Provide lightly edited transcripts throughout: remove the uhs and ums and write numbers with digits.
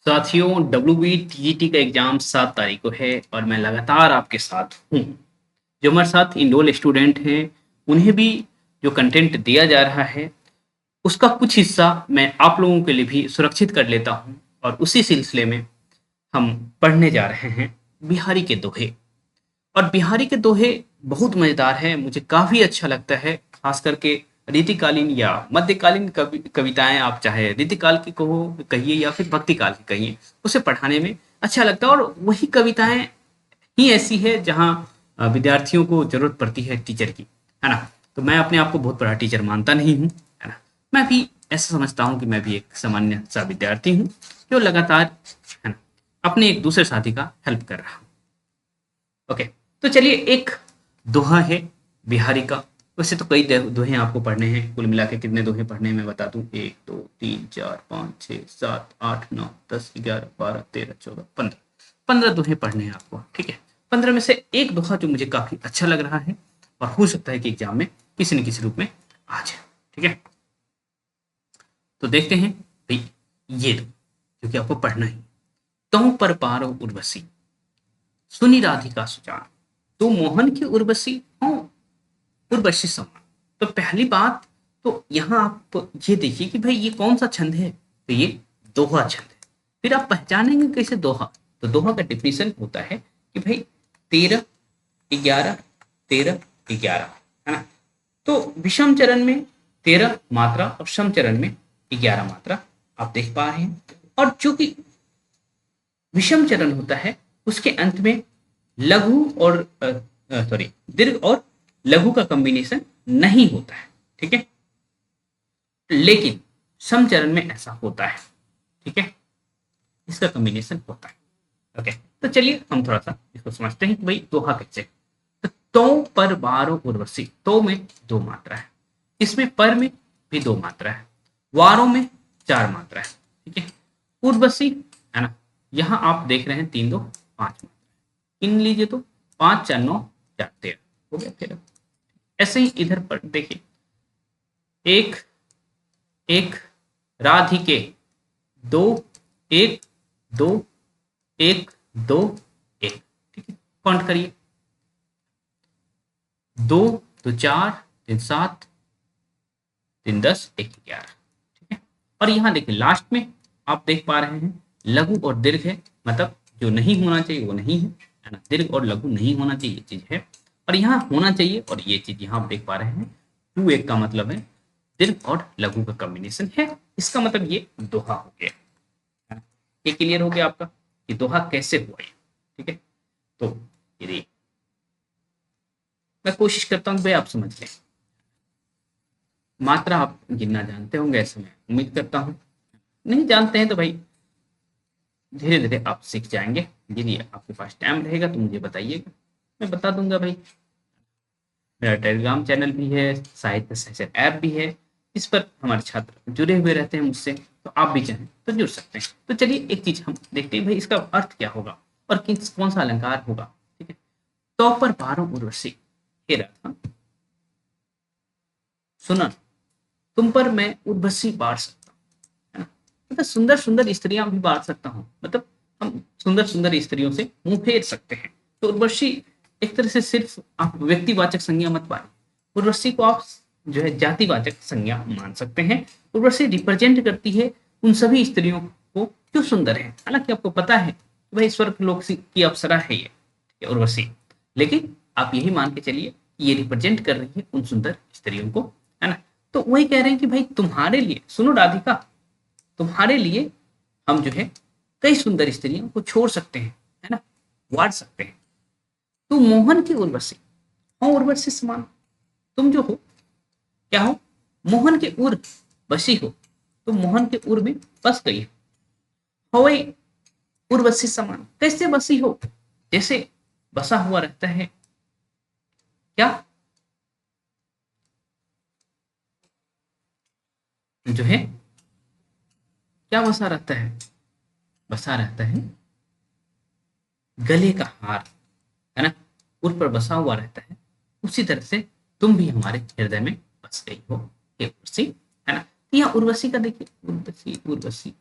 साथियों, WB TGT का exam 7 तारीख को है और मैं लगातार आपके साथ हूँ। जो हमारे साथ इनरोल स्टूडेंट हैं, उन्हें भी जो कंटेंट दिया जा रहा है, उसका कुछ हिस्सा मैं आप लोगों के लिए भी सुरक्षित कर लेता हूँ और उसी सिलसिले में हम पढ़ने जा रहे हैं बिहारी के दोहे। और बिहारी के दोहे बहुत मज़ेदार है, मुझे काफ़ी अच्छा लगता है, खास करके रीतिकालीन या मध्यकालीन कविताएं, आप चाहे रीतिकाल की कहो कहिए या फिर भक्ति काल की कहिए, उसे पढ़ाने में अच्छा लगता है। और वही कविताएं ही ऐसी है जहाँ विद्यार्थियों को जरूरत पड़ती है टीचर की, है ना। तो मैं अपने आप को बहुत बड़ा टीचर मानता नहीं हूँ, है ना। मैं भी ऐसा समझता हूँ कि मैं भी एक सामान्य सा विद्यार्थी हूँ जो लगातार, है ना, अपने एक दूसरे साथी का हेल्प कर रहा हूँ। ओके, तो चलिए, एक दोहा है बिहारी का। वैसे तो कई दोहे आपको पढ़ने हैं, कुल मिला के कितने दोहे पढ़ने हैं मैं बता दूं। 1 2 3 4 5 6 7 8 9 10 11 12 13 14 15 दोहे पढ़ने हैं आपको, ठीक है। 15 में से एक दोहा जो मुझे काफी अच्छा लग रहा है और हो सकता है कि एग्जाम में किसी न किसी रूप में आ जाए, ठीक है। तो देखते हैं भाई, ये दो जो कि आपको पढ़ना ही। तों पर पारो उर्वशी, सुनी राधिका सुजान, तो मोहन की उर्वशी हो, उर्वशी समान। तो पहली बात, तो यहाँ आप ये देखिए कि भाई ये कौन सा छंद है, तो ये दोहा छंद है। फिर आप पहचानेंगे कैसे दोहा, तो दोहा का डिफिनेशन होता है कि भाई 13 11 13 11, है ना। तो विषम चरण में 13 मात्रा और सम चरण में 11 मात्रा आप देख पा रहे हैं। और चूंकि विषम चरण होता है, उसके अंत में लघु और सॉरी दीर्घ और लघु का कॉम्बिनेशन नहीं होता है, ठीक है। लेकिन सम चरण में ऐसा होता है, ठीक है, इसका कॉम्बिनेशन होता है। ओके, तो चलिए हम थोड़ा सा इसको समझते हैं कि भाई दोहा कैसे। तो पर बारो उर्वशी, तो में 2 मात्रा है, इसमें पर में भी 2 मात्रा है, वारों में 4 मात्रा है, ठीक है। उर्वशी, है ना, यहाँ आप देख रहे हैं 3 2 5 मात्रा, इन लीजिए तो 5 4 9 4 13 हो गया 13। ऐसे ही इधर पर देखिए, एक एक राधिके, 2 1 2 1 2 1, ठीक है। काउंट करिए, 2 2 4 3 7 3 10 1 11, ठीक है। और यहाँ देखिए लास्ट में आप देख पा रहे हैं लघु और दीर्घ है, मतलब जो नहीं होना चाहिए वो नहीं है ना। दीर्घ और लघु नहीं होना चाहिए, ये चीज है, और यहाँ होना चाहिए, और ये चीज यहाँ आप देख पा रहे हैं 2 1 का मतलब है दीर्घ और लघु का कॉम्बिनेशन है। इसका मतलब ये दोहा हो गया, है ना? ये क्लियर हो गया आपका कि दोहा कैसे हुआ ये, ठीक है। तो ये देखिए, मैं कोशिश करता हूँ भाई आप समझ लें। मात्रा आप गिनना जानते होंगे, ऐसे मैं उम्मीद करता हूँ। नहीं जानते हैं तो भाई धीरे धीरे आप सीख जाएंगे। यदि आपके पास टाइम रहेगा तो मुझे बताइएगा, मैं बता दूंगा भाई। मेरा टेलीग्राम चैनल भी है, साहित्य सहचर ऐप भी है, इस पर हमारे छात्र जुड़े हुए रहते हैं मुझसे, तो आप भी चाहें तो जुड़ सकते हैं। तो चलिए एक चीज हम देखते हैं भाई, इसका अर्थ क्या होगा और किस कौन सा अलंकार होगा, ठीक है। तो पर पारो उर्वशी, हे राधा सुना, तुम पर मैं उर्वशी बांट सकता हूँ, है ना। मतलब सुंदर सुंदर स्त्रियां भी बांट सकता हूँ, मतलब हम सुंदर सुंदर स्त्रियों से मुंह फेर सकते हैं। तो उर्वशी एक तरह से सिर्फ आप व्यक्तिवाचक संज्ञा मत पाए, उर्वशी को आप जो है जातिवाचक संज्ञा मान सकते हैं। उर्वशी रिप्रेजेंट करती है उन सभी स्त्रियों को जो सुंदर है। हालांकि आपको पता है कि भाई स्वर्ग लोक की अप्सरा है ये उर्वशी, लेकिन आप यही मान के चलिए ये रिप्रेजेंट कर रही है उन सुंदर स्त्रियों को, है ना। तो वही कह रहे हैं कि भाई तुम्हारे लिए, सुनो राधिका, तुम्हारे लिए हम जो है कई सुंदर स्त्रियों को छोड़ सकते हैं, है ना, वाट सकते हैं। तू मोहन की उर्वशी हो, उर्वशी समान, तुम जो हो क्या हो, मोहन के उर वशी हो, तुम मोहन के उर में बस गई हो वही उर्वशी समान। कैसे बसी हो, जैसे बसा हुआ रहता है क्या, जो है क्या बसा रहता है, बसा रहता है गले का हार, है ना, उस पर बसा हुआ रहता है। उसी तरह से तुम भी हमारे हृदय में बस गई हो, ये उर्वशी, है ना। तो यहाँ उर्वशी का देखिए, उर्वशी उर्वशी,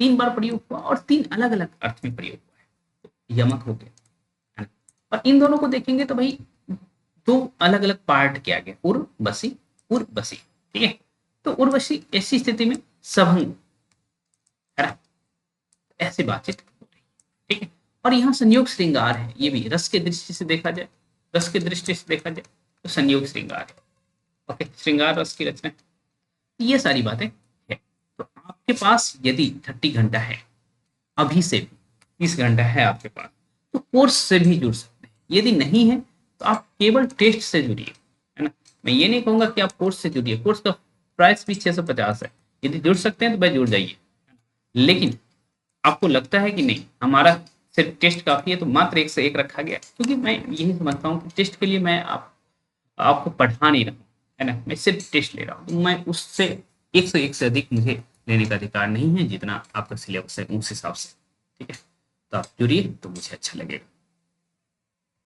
3 बार प्रयोग हुआ और 3 अलग अलग अर्थ में प्रयोग हुआ है, तो यमक हो गया, है ना। और इन दोनों को देखेंगे तो भाई 2 अलग अलग पार्ट किया गया, उर्वशी उर्वशी, ठीक है। तो उर्वशी ऐसी स्थिति में सभंग, है ना, ऐसी बातचीत हो रही है, ठीक है। और यहाँ संयोग श्रृंगार है, ये भी रस के दृष्टि से देखा जाए, रस के दृष्टि से देखा जाए तो संयोग श्रृंगार है, ओके, श्रृंगार रस की रचना, ये सारी बातें है। तो आपके पास यदि 30 घंटा है, अभी से भी 30 घंटा है आपके पास, तो कोर्स से भी जुड़ सकते हैं। यदि नहीं है तो आप केवल टेस्ट से जुड़िए, है ना। मैं ये नहीं कहूंगा कि आप कोर्स से जुड़िए, कोर्स का प्राइस भी 650 है, यदि जुड़ सकते हैं तो भाई जुड़ जाइए। लेकिन आपको लगता है कि नहीं हमारा सिर्फ टेस्ट काफी है, तो मात्र 1 से 1 रखा गया, क्योंकि मैं यही समझता हूँ कि टेस्ट के लिए मैं आपको पढ़ा नहीं रहा हूँ, है ना, मैं सिर्फ टेस्ट ले रहा हूँ, तो मैं उससे 101 से अधिक मुझे लेने का अधिकार नहीं है, जितना आपका सिलेबस है उस हिसाब से, ठीक है। तो आप जुड़िए तो मुझे अच्छा लगेगा।